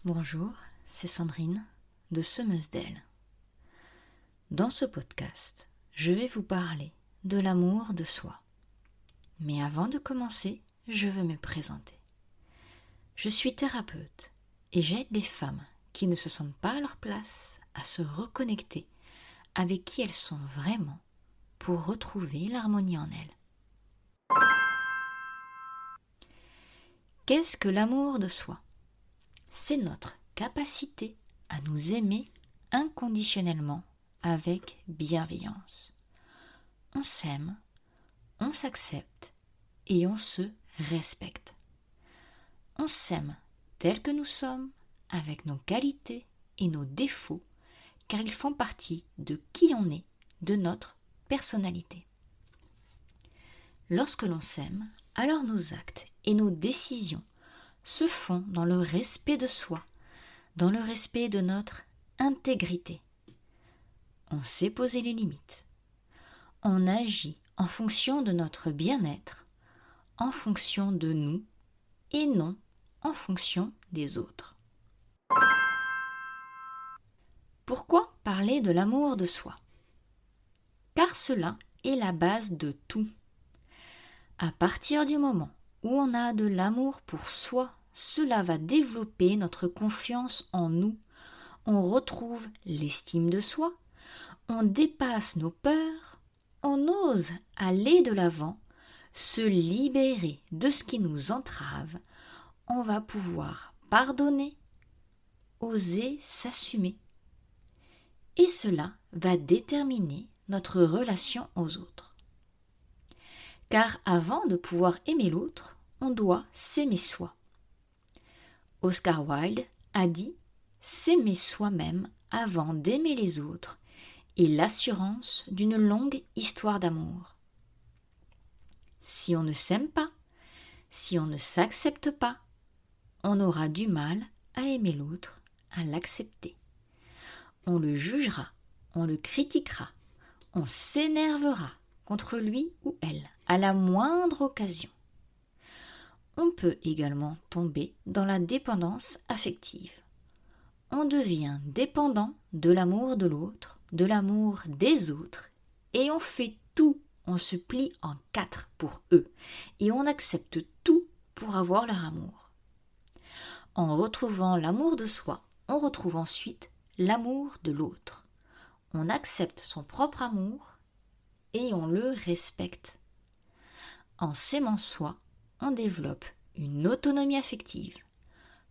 Bonjour, c'est Sandrine de Semeuse d'Ailes. Dans ce podcast, je vais vous parler de l'amour de soi. Mais avant de commencer, je veux me présenter. Je suis thérapeute et j'aide les femmes qui ne se sentent pas à leur place à se reconnecter avec qui elles sont vraiment pour retrouver l'harmonie en elles. Qu'est-ce que l'amour de soi ? C'est notre capacité à nous aimer inconditionnellement avec bienveillance. On s'aime, on s'accepte et on se respecte. On s'aime tel que nous sommes, avec nos qualités et nos défauts, car ils font partie de qui on est, de notre personnalité. Lorsque l'on s'aime, alors nos actes et nos décisions se font dans le respect de soi, dans le respect de notre intégrité. On sait poser les limites. On agit en fonction de notre bien-être, en fonction de nous et non en fonction des autres. Pourquoi parler de l'amour de soi ? Car cela est la base de tout. À partir du moment où on a de l'amour pour soi, cela va développer notre confiance en nous. On retrouve l'estime de soi, on dépasse nos peurs, on ose aller de l'avant, se libérer de ce qui nous entrave, on va pouvoir pardonner, oser s'assumer. Et cela va déterminer notre relation aux autres. Car avant de pouvoir aimer l'autre, on doit s'aimer soi. Oscar Wilde a dit « S'aimer soi-même avant d'aimer les autres est l'assurance d'une longue histoire d'amour. » Si on ne s'aime pas, si on ne s'accepte pas, on aura du mal à aimer l'autre, à l'accepter. On le jugera, on le critiquera, on s'énervera contre lui ou elle à la moindre occasion. On peut également tomber dans la dépendance affective. On devient dépendant de l'amour de l'autre, de l'amour des autres, et on fait tout, on se plie en 4 pour eux, et on accepte tout pour avoir leur amour. En retrouvant l'amour de soi, on retrouve ensuite l'amour de l'autre. On accepte son propre amour et on le respecte. En s'aimant soi, on développe une autonomie affective.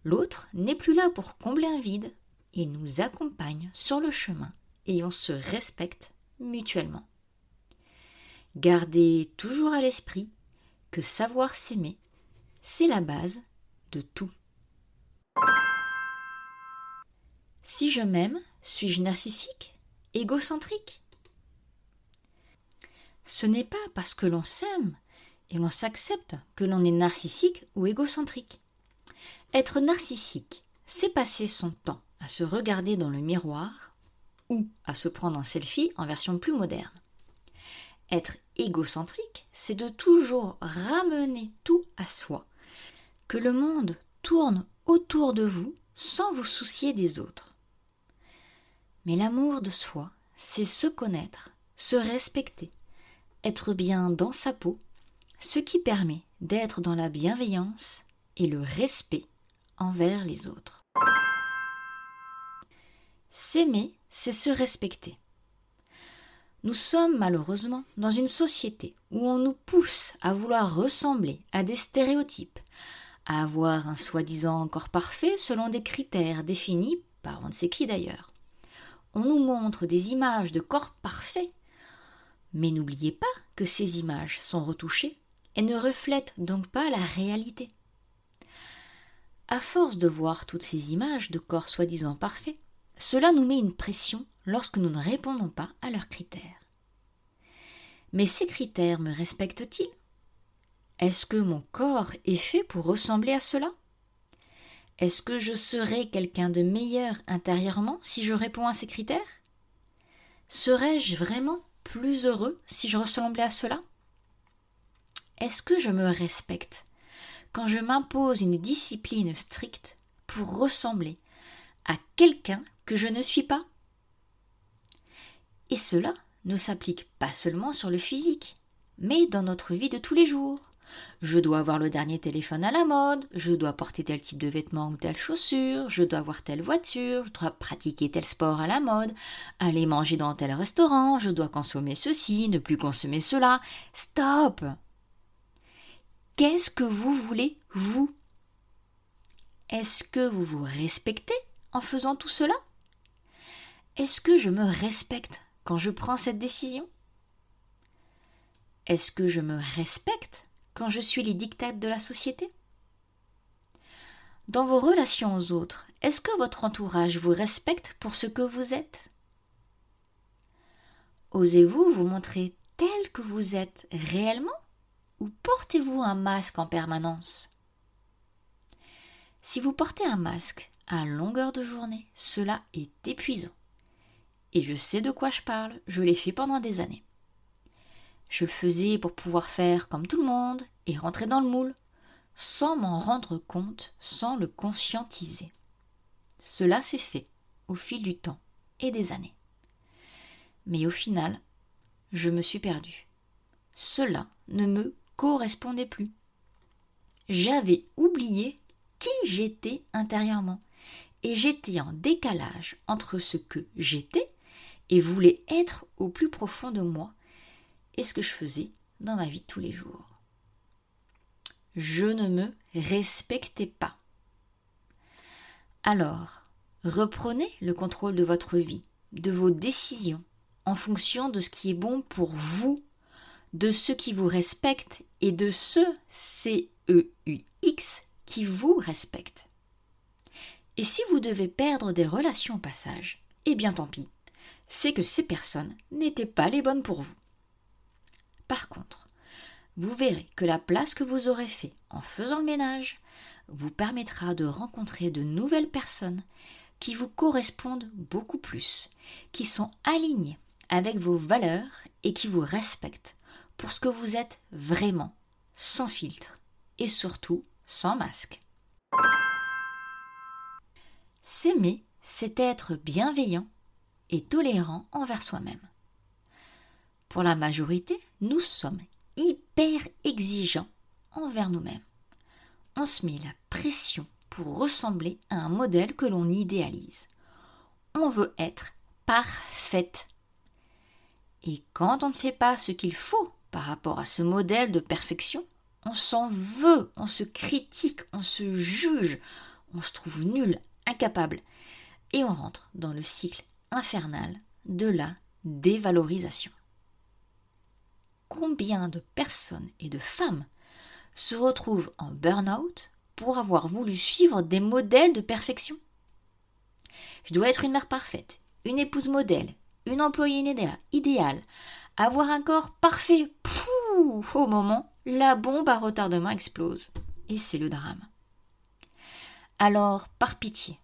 L'autre n'est plus là pour combler un vide, il nous accompagne sur le chemin et on se respecte mutuellement. Gardez toujours à l'esprit que savoir s'aimer, c'est la base de tout. Si je m'aime, suis-je narcissique, égocentrique ? Ce n'est pas parce que l'on s'aime et l'on s'accepte que l'on est narcissique ou égocentrique. Être narcissique, c'est passer son temps à se regarder dans le miroir ou à se prendre en selfie en version plus moderne. Être égocentrique, c'est de toujours ramener tout à soi, que le monde tourne autour de vous sans vous soucier des autres. Mais l'amour de soi, c'est se connaître, se respecter, être bien dans sa peau, ce qui permet d'être dans la bienveillance et le respect envers les autres. S'aimer, c'est se respecter. Nous sommes malheureusement dans une société où on nous pousse à vouloir ressembler à des stéréotypes, à avoir un soi-disant corps parfait selon des critères définis par on ne sait qui d'ailleurs. On nous montre des images de corps parfaits, mais n'oubliez pas que ces images sont retouchées et ne reflètent donc pas la réalité. À force de voir toutes ces images de corps soi-disant parfaits, cela nous met une pression lorsque nous ne répondons pas à leurs critères. Mais ces critères me respectent-ils ? Est-ce que mon corps est fait pour ressembler à cela ? Est-ce que je serai quelqu'un de meilleur intérieurement si je réponds à ces critères ? Serais-je vraiment plus heureux si je ressemblais à cela ? Est-ce que je me respecte quand je m'impose une discipline stricte pour ressembler à quelqu'un que je ne suis pas? Et cela ne s'applique pas seulement sur le physique, mais dans notre vie de tous les jours. Je dois avoir le dernier téléphone à la mode, je dois porter tel type de vêtements ou telle chaussure, je dois avoir telle voiture, je dois pratiquer tel sport à la mode, aller manger dans tel restaurant, je dois consommer ceci, ne plus consommer cela. Stop! Qu'est-ce que vous voulez, vous? Est-ce que vous vous respectez en faisant tout cela? Est-ce que je me respecte quand je prends cette décision? Est-ce que je me respecte quand je suis les diktats de la société? Dans vos relations aux autres, est-ce que votre entourage vous respecte pour ce que vous êtes? Osez-vous vous montrer tel que vous êtes réellement ou portez-vous un masque en permanence? Si vous portez un masque à longueur de journée, cela est épuisant. Et je sais de quoi je parle, je l'ai fait pendant des années. Je le faisais pour pouvoir faire comme tout le monde et rentrer dans le moule, sans m'en rendre compte, sans le conscientiser. Cela s'est fait au fil du temps et des années. Mais au final, je me suis perdue. Cela ne me correspondait plus. J'avais oublié qui j'étais intérieurement et j'étais en décalage entre ce que j'étais et voulais être au plus profond de moi et ce que je faisais dans ma vie de tous les jours. Je ne me respectais pas. Alors, reprenez le contrôle de votre vie, de vos décisions, en fonction de ce qui est bon pour vous, de ceux qui vous respectent et de ceux, C-E-U-X, qui vous respectent. Et si vous devez perdre des relations au passage, eh bien tant pis, c'est que ces personnes n'étaient pas les bonnes pour vous. Par contre, vous verrez que la place que vous aurez fait en faisant le ménage vous permettra de rencontrer de nouvelles personnes qui vous correspondent beaucoup plus, qui sont alignées avec vos valeurs et qui vous respectent pour ce que vous êtes vraiment, sans filtre et surtout sans masque. S'aimer, c'est être bienveillant et tolérant envers soi-même. Pour la majorité, nous sommes hyper exigeants envers nous-mêmes. On se met la pression pour ressembler à un modèle que l'on idéalise. On veut être parfaite. Et quand on ne fait pas ce qu'il faut par rapport à ce modèle de perfection, on s'en veut, on se critique, on se juge, on se trouve nul, incapable. Et on rentre dans le cycle infernal de la dévalorisation. Combien de personnes et de femmes se retrouvent en burn-out pour avoir voulu suivre des modèles de perfection? Je dois être une mère parfaite, une épouse modèle, une employée idéale, avoir un corps parfait. Pouh, au moment, la bombe à retardement explose. Et c'est le drame. Alors, par pitié,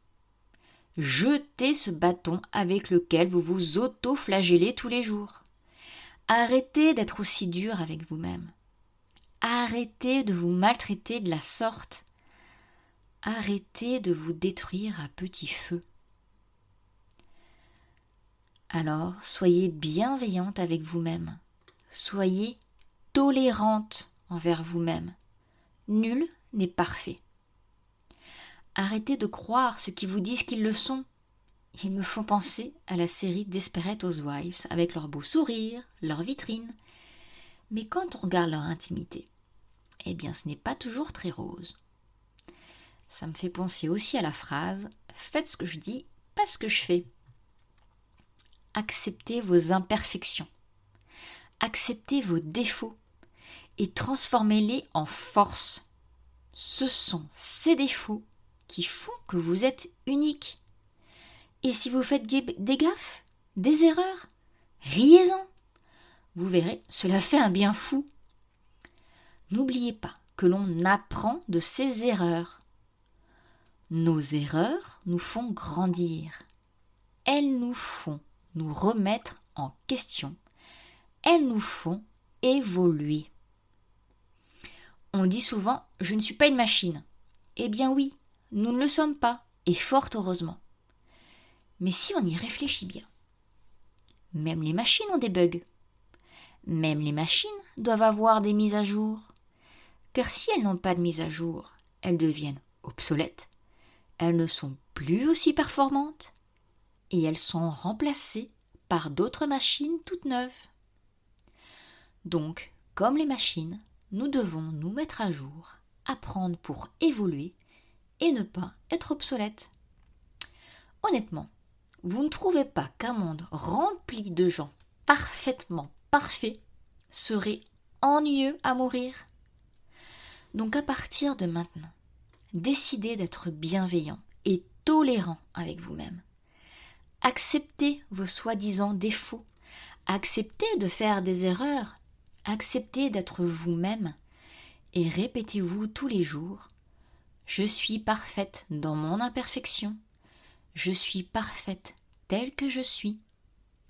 jetez ce bâton avec lequel vous vous auto-flagellez tous les jours. Arrêtez d'être aussi dur avec vous-même. Arrêtez de vous maltraiter de la sorte. Arrêtez de vous détruire à petit feu. Alors, soyez bienveillante avec vous-même. Soyez tolérante envers vous-même. Nul n'est parfait. Arrêtez de croire ceux qui vous disent qu'ils le sont. Ils me font penser à la série Desperate Housewives avec leurs beaux sourires, leurs vitrines. Mais quand on regarde leur intimité, eh bien ce n'est pas toujours très rose. Ça me fait penser aussi à la phrase « Faites ce que je dis, pas ce que je fais ». Acceptez vos imperfections, acceptez vos défauts et transformez-les en force. Ce sont ces défauts qui font que vous êtes unique. Et si vous faites des gaffes, des erreurs, riez-en. Vous verrez, cela fait un bien fou. N'oubliez pas que l'on apprend de ses erreurs. Nos erreurs nous font grandir. Elles nous font nous remettre en question. Elles nous font évoluer. On dit souvent « je ne suis pas une machine ». Eh bien oui, nous ne le sommes pas, et fort heureusement. Mais si on y réfléchit bien, même les machines ont des bugs. Même les machines doivent avoir des mises à jour. Car si elles n'ont pas de mise à jour, elles deviennent obsolètes, elles ne sont plus aussi performantes, et elles sont remplacées par d'autres machines toutes neuves. Donc, comme les machines, nous devons nous mettre à jour, apprendre pour évoluer et ne pas être obsolètes. Honnêtement, vous ne trouvez pas qu'un monde rempli de gens parfaitement parfaits serait ennuyeux à mourir? Donc à partir de maintenant, décidez d'être bienveillant et tolérant avec vous-même. Acceptez vos soi-disant défauts, acceptez de faire des erreurs, acceptez d'être vous-même et répétez-vous tous les jours « Je suis parfaite dans mon imperfection, je suis parfaite telle que je suis,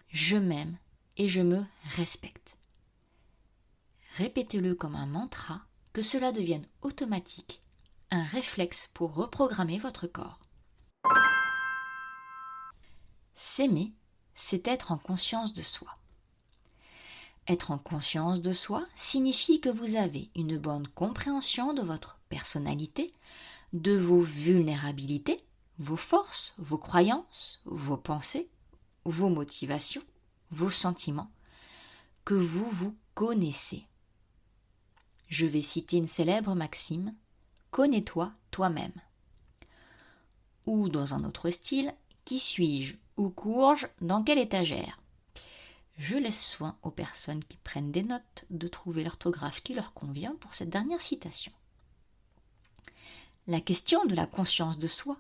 je m'aime et je me respecte ». Répétez-le comme un mantra, que cela devienne automatique, un réflexe pour reprogrammer votre corps. S'aimer, c'est être en conscience de soi. Être en conscience de soi signifie que vous avez une bonne compréhension de votre personnalité, de vos vulnérabilités, vos forces, vos croyances, vos pensées, vos motivations, vos sentiments, que vous vous connaissez. Je vais citer une célèbre maxime « Connais-toi toi-même ». Ou dans un autre style « Qui suis-je ou cours-je dans quelle étagère ?» Je laisse soin aux personnes qui prennent des notes de trouver l'orthographe qui leur convient pour cette dernière citation. La question de la conscience de soi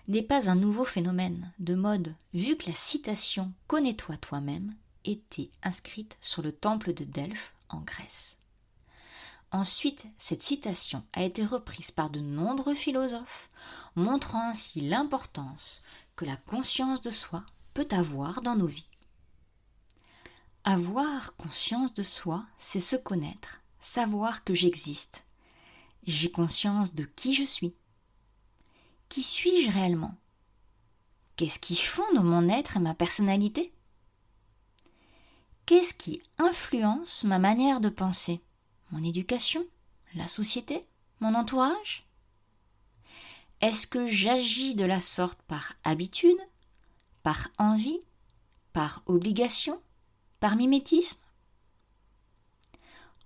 n'est pas un nouveau phénomène de mode, vu que la citation « Connais-toi toi-même » était inscrite sur le temple de Delphes en Grèce. Ensuite, cette citation a été reprise par de nombreux philosophes, montrant ainsi l'importance que la conscience de soi peut avoir dans nos vies. Avoir conscience de soi, c'est se connaître, savoir que j'existe. J'ai conscience de qui je suis. Qui suis-je réellement? Qu'est-ce qui fonde mon être et ma personnalité? Qu'est-ce qui influence ma manière de penser? Mon éducation? La société? Mon entourage? Est-ce que j'agis de la sorte par habitude, par envie, par obligation, par mimétisme?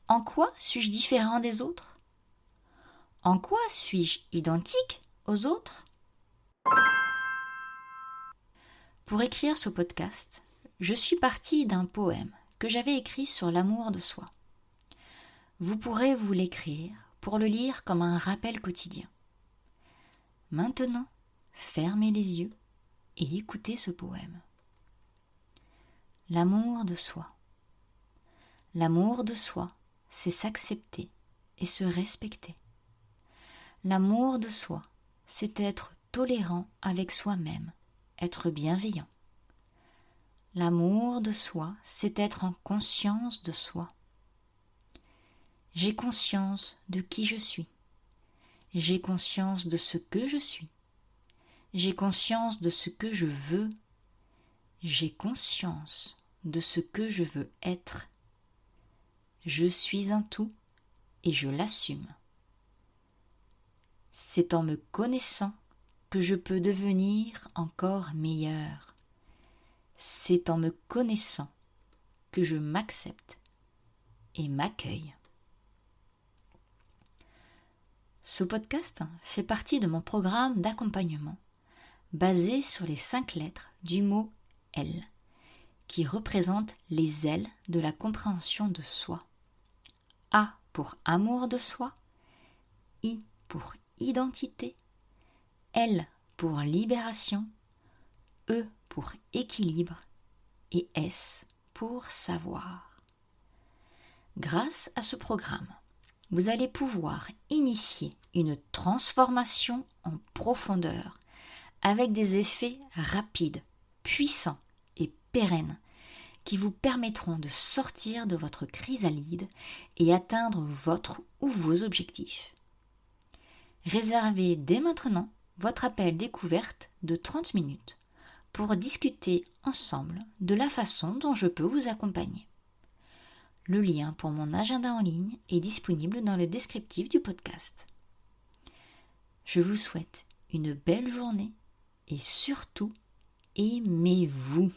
En quoi suis-je différent des autres? En quoi suis-je identique aux autres? Pour écrire ce podcast, je suis partie d'un poème que j'avais écrit sur l'amour de soi. Vous pourrez vous l'écrire pour le lire comme un rappel quotidien. Maintenant, fermez les yeux et écoutez ce poème. L'amour de soi. L'amour de soi, c'est s'accepter et se respecter. L'amour de soi, c'est être tolérant avec soi-même, être bienveillant. L'amour de soi, c'est être en conscience de soi. J'ai conscience de qui je suis. J'ai conscience de ce que je suis. J'ai conscience de ce que je veux. J'ai conscience de ce que je veux être. Je suis un tout et je l'assume. C'est en me connaissant que je peux devenir encore meilleur. C'est en me connaissant que je m'accepte et m'accueille. Ce podcast fait partie de mon programme d'accompagnement basé sur les 5 lettres du mot « L » qui représentent les ailes de la compréhension de soi. A pour amour de soi, I pour identité, L pour libération, E pour équilibre et S pour savoir. Grâce à ce programme, vous allez pouvoir initier une transformation en profondeur avec des effets rapides, puissants et pérennes qui vous permettront de sortir de votre chrysalide et atteindre votre ou vos objectifs. Réservez dès maintenant votre appel découverte de 30 minutes pour discuter ensemble de la façon dont je peux vous accompagner. Le lien pour mon agenda en ligne est disponible dans le descriptif du podcast. Je vous souhaite une belle journée et surtout, aimez-vous.